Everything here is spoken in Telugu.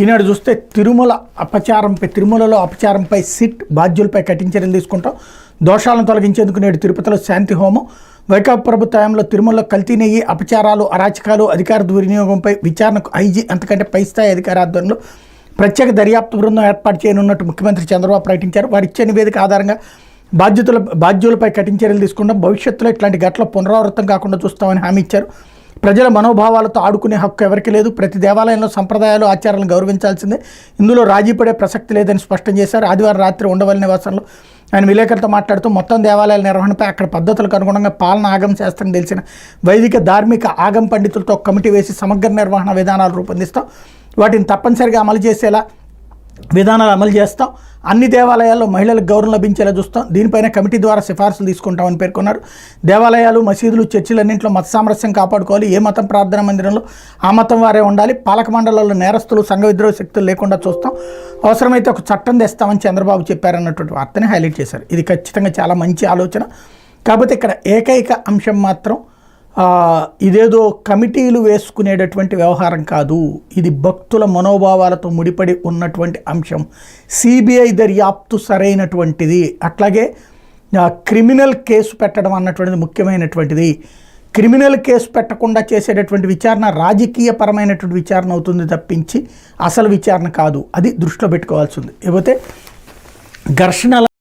ఈనాడు చూస్తే తిరుమలలో అపచారంపై సిట్ బాధ్యులపై కఠిన చర్యలు తీసుకుంటాం. దోషాలను తొలగించేందుకు నేడు తిరుపతిలో శాంతి హోమం. వైకాపా ప్రభుత్వ హయాంలో తిరుమలలో కల్తీ నెయ్యి, అపచారాలు, అరాచకాలు, అధికార దుర్వినియోగంపై విచారణకు ఐజీ అంతకంటే పై స్థాయి అధికార ఆధ్వర్యంలో ప్రత్యేక దర్యాప్తు బృందం ఏర్పాటు చేయనున్నట్టు ముఖ్యమంత్రి చంద్రబాబు ప్రకటించారు. వారు ఇచ్చే నివేదిక ఆధారంగా బాధ్యులపై కఠిన చర్యలు తీసుకుంటాం. భవిష్యత్తులో ఇట్లాంటి ఘటనలు పునరావృతం కాకుండా చూస్తామని హామీ ఇచ్చారు. ప్రజల మనోభావాలతో ఆడుకునే హక్కు ఎవరికి లేదు. ప్రతి దేవాలయంలో సంప్రదాయాలు, ఆచారాలను గౌరవించాల్సిందే. ఇందులో రాజీ పడే ప్రసక్తి లేదని స్పష్టం చేశారు. ఆదివారం రాత్రి ఉండవల్లి నివాసంలో ఆయన విలేకరులతో మాట్లాడుతూ మొత్తం దేవాలయాల నిర్వహణపై అక్కడ పద్ధతులకు అనుగుణంగా పాలన ఆగమ శాస్త్రం తెలిసిన వైదిక ధార్మిక ఆగమ పండితులతో కమిటీ వేసి సమగ్ర నిర్వహణ విధానాలు రూపొందిస్తాం. వాటిని తప్పనిసరిగా అమలు చేసేలా విధానాలు అమలు చేస్తాం. అన్ని దేవాలయాల్లో మహిళలకు గౌరవం లభించేలా చూస్తాం. దీనిపైన కమిటీ ద్వారా సిఫార్సులు తీసుకుంటామని పేర్కొన్నారు. దేవాలయాలు, మసీదులు, చర్చిలన్నింటిలో మత సామరస్యం కాపాడుకోవాలి. ఏ మతం ప్రార్థన మందిరంలో ఆ మతం వారే ఉండాలి. పాలక మండలాల్లో నేరస్తులు, సంఘ విద్రోహ శక్తులు లేకుండా చూస్తాం. అవసరమైతే ఒక చట్టం తెస్తామని చంద్రబాబు చెప్పారన్నటువంటి వార్తని హైలైట్ చేశారు. ఇది ఖచ్చితంగా చాలా మంచి ఆలోచన. కాకపోతే ఇక్కడ ఏకైక అంశం మాత్రం ఇదేదో కమిటీలు వేసుకునేటటువంటి వ్యవహారం కాదు. ఇది భక్తుల మనోభావాలతో ముడిపడి ఉన్నటువంటి అంశం. సిబిఐ దర్యాప్తు సరైనటువంటిది. అట్లాగే క్రిమినల్ కేసు పెట్టడం అన్నటువంటిది ముఖ్యమైనటువంటిది. క్రిమినల్ కేసు పెట్టకుండా చేసేటటువంటి విచారణ రాజకీయపరమైనటువంటి విచారణ అవుతుంది తప్పించి అసలు విచారణ కాదు. అది దృష్టిలో పెట్టుకోవాల్సి ఉంది. లేకపోతే ఘర్షణ